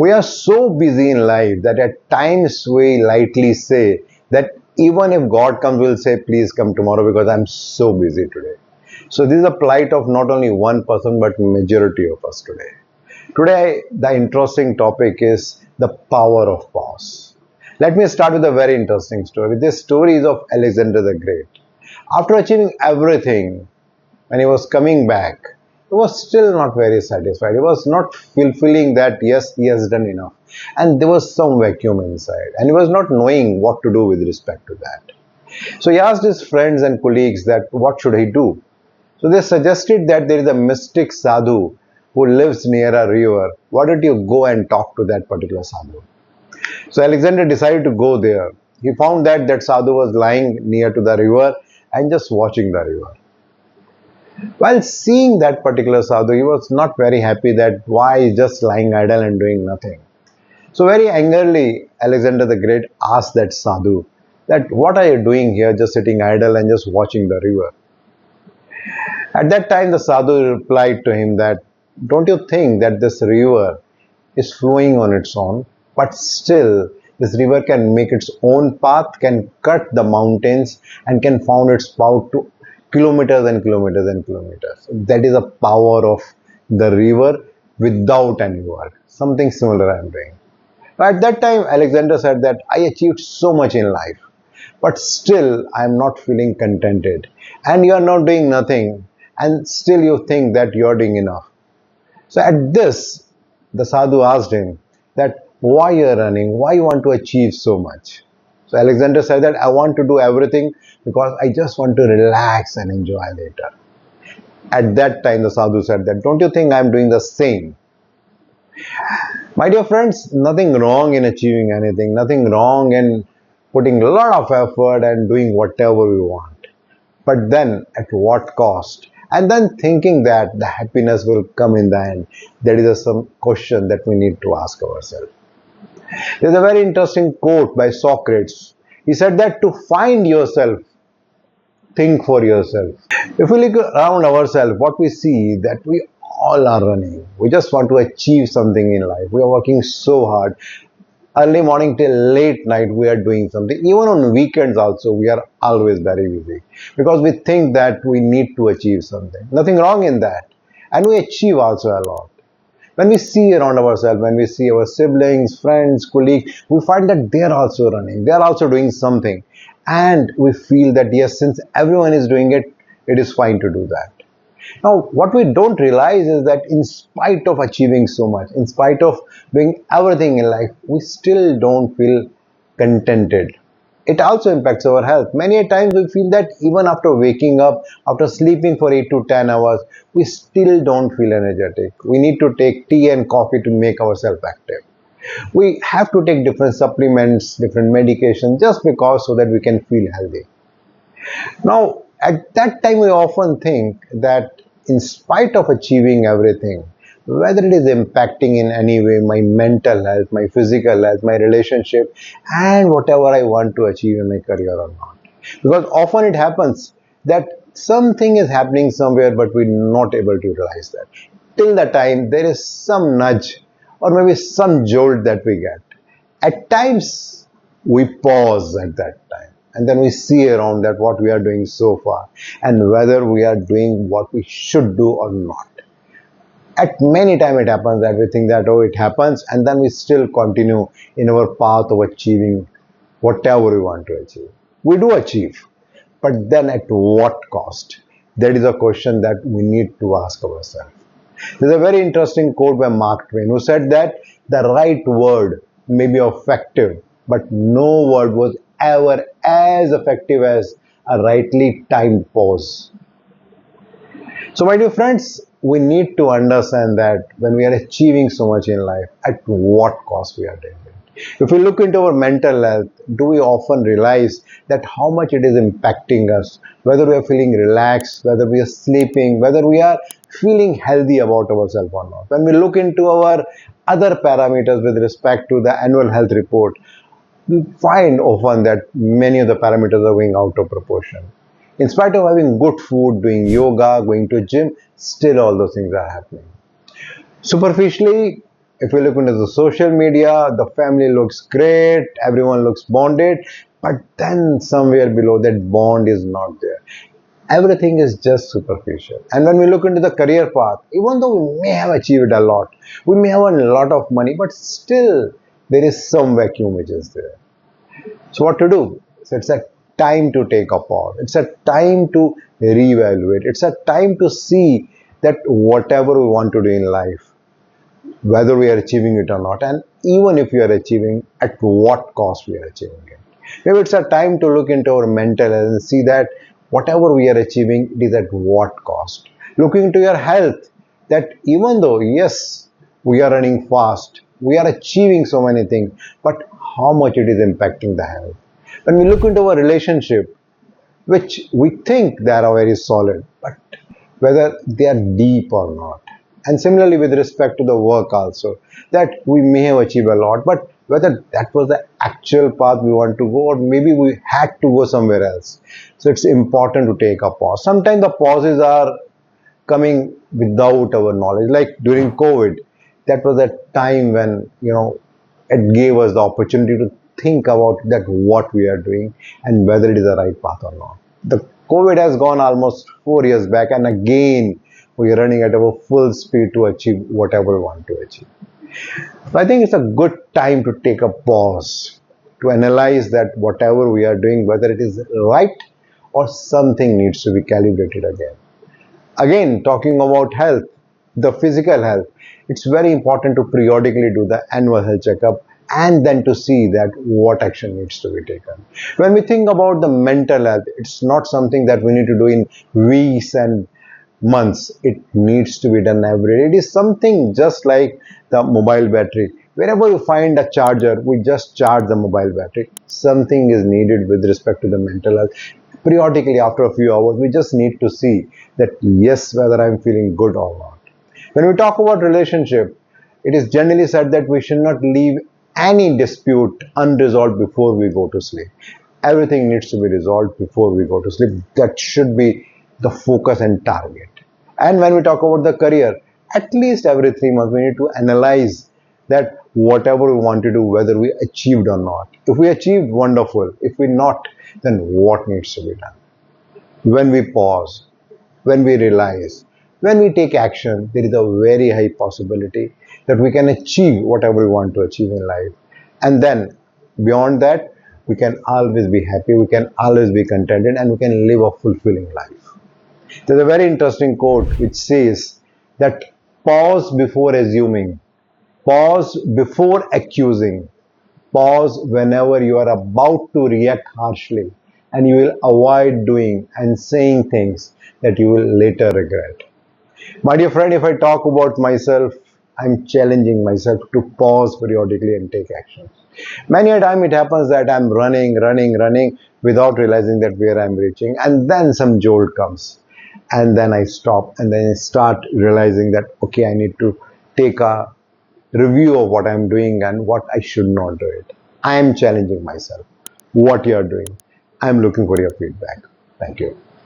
We are so busy in life that at times we lightly say that even if God comes, we'll say, please come tomorrow because I'm so busy today. So this is a plight of not only one person but majority of us today. Today, the interesting topic is the power of pause. Let me start with a very interesting story. This story is of Alexander the Great. After achieving everything, when he was coming back, he was still not very satisfied. He was not fulfilling that, yes, he has done enough. And there was some vacuum inside. And he was not knowing what to do with respect to that. So he asked his friends and colleagues that what should he do? So they suggested that there is a mystic sadhu who lives near a river. Why don't you go and talk to that particular sadhu? So Alexander decided to go there. He found that sadhu was lying near to the river and just watching the river. While seeing that particular sadhu, he was not very happy that why he's just lying idle and doing nothing. So very angrily, Alexander the Great asked that sadhu that what are you doing here, just sitting idle and just watching the river? At that time, the sadhu replied to him that don't you think that this river is flowing on its own, but still this river can make its own path, can cut the mountains and can found its path to kilometers and kilometers and kilometers. That is the power of the river without any work. Something similar I am doing. At that time, Alexander said that I achieved so much in life, but still I am not feeling contented. And you are not doing nothing, and still you think that you are doing enough. So at this, the sadhu asked him that why you are running, why you want to achieve so much. So Alexander said that I want to do everything because I just want to relax and enjoy later. At that time, the sadhu said that don't you think I am doing the same? My dear friends, nothing wrong in achieving anything, nothing wrong in putting a lot of effort and doing whatever we want. But then at what cost? And then thinking that the happiness will come in the end. That is some question that we need to ask ourselves. There's a very interesting quote by Socrates. He said that to find yourself, think for yourself. If we look around ourselves, what we see that we all are running. We just want to achieve something in life. We are working so hard. Early morning till late night we are doing something. Even on weekends also we are always very busy because we think that we need to achieve something. Nothing wrong in that. And we achieve also a lot. When we see around ourselves, when we see our siblings, friends, colleagues, we find that they are also running. They are also doing something. And we feel that yes, since everyone is doing it, it is fine to do that. Now, what we don't realize is that in spite of achieving so much, in spite of doing everything in life, we still don't feel contented. It also impacts our health. Many a times we feel that even after waking up, after sleeping for 8 to 10 hours, we still don't feel energetic. We need to take tea and coffee to make ourselves active. We have to take different supplements, different medications just because so that we can feel healthy. Now, at that time, we often think that in spite of achieving everything, whether it is impacting in any way my mental health, my physical health, my relationship, and whatever I want to achieve in my career or not. Because often it happens that something is happening somewhere, but we're not able to realize that. Till the time there is some nudge or maybe some jolt that we get. At times, we pause at that time. And then we see around that what we are doing so far and whether we are doing what we should do or not. At many times it happens that we think that oh it happens and then we still continue in our path of achieving whatever we want to achieve. We do achieve, but then at what cost? That is a question that we need to ask ourselves. There's a very interesting quote by Mark Twain who said that the right word may be effective, but no word was ever as effective as a rightly timed pause. So my dear friends, we need to understand that when we are achieving so much in life, at what cost we are doing it. If we look into our mental health, do we often realize that how much it is impacting us, whether we are feeling relaxed, whether we are sleeping, whether we are feeling healthy about ourselves or not. When we look into our other parameters with respect to the annual health report, we find often that many of the parameters are going out of proportion. In spite of having good food, doing yoga, going to gym, still all those things are happening. Superficially, If we look into the social media, the family looks great, everyone looks bonded, but then somewhere below that bond is not there. Everything is just superficial. And when we look into the career path, even though we may have achieved a lot, we may have a lot of money, but still there is some vacuum which is there. So what to do? So it's a time to take a pause. It's a time to reevaluate. It's a time to see that whatever we want to do in life, whether we are achieving it or not, and even if we are achieving, at what cost we are achieving it. Maybe it's a time to look into our mental health and see that whatever we are achieving, it is at what cost. Looking into your health, that even though, yes, we are running fast, we are achieving so many things, but how much it is impacting the health. When we look into our relationship, which we think they are very solid, but whether they are deep or not. And similarly with respect to the work also, that we may have achieved a lot, but whether that was the actual path we want to go, or maybe we had to go somewhere else. So it's important to take a pause. Sometimes the pauses are coming without our knowledge. Like during COVID, that was a time when, it gave us the opportunity to think about that what we are doing and whether it is the right path or not. The COVID has gone almost 4 years back, and again we are running at our full speed to achieve whatever we want to achieve. So I think it's a good time to take a pause, to analyze that whatever we are doing, whether it is right or something needs to be calibrated again. Again, talking about health, the physical health, it's very important to periodically do the annual health checkup and then to see that what action needs to be taken. When we think about the mental health, it's not something that we need to do in weeks and months. It needs to be done every day. It is something just like the mobile battery. Wherever you find a charger, we just charge the mobile battery. Something is needed with respect to the mental health. Periodically, after a few hours, we just need to see that yes, whether I'm feeling good or not. When we talk about relationship, it is generally said that we should not leave any dispute unresolved before we go to sleep. Everything needs to be resolved before we go to sleep. That should be the focus and target. And when we talk about the career, at least every 3 months we need to analyze that whatever we want to do, whether we achieved or not. If we achieved, wonderful. If we not, then what needs to be done? When we pause, when we realize, when we take action, there is a very high possibility that we can achieve whatever we want to achieve in life. And then beyond that, we can always be happy, we can always be contented, and we can live a fulfilling life. There's a very interesting quote which says that pause before assuming, pause before accusing, pause whenever you are about to react harshly, and you will avoid doing and saying things that you will later regret. My dear friend, if I talk about myself, I'm challenging myself to pause periodically and take action. Many a time it happens that I'm running without realizing that where I'm reaching, and then some jolt comes, and then I stop, and then I start realizing that okay, I need to take a review of what I'm doing and what I should not do it. I am challenging myself. What you are doing, I'm looking for your feedback. Thank you.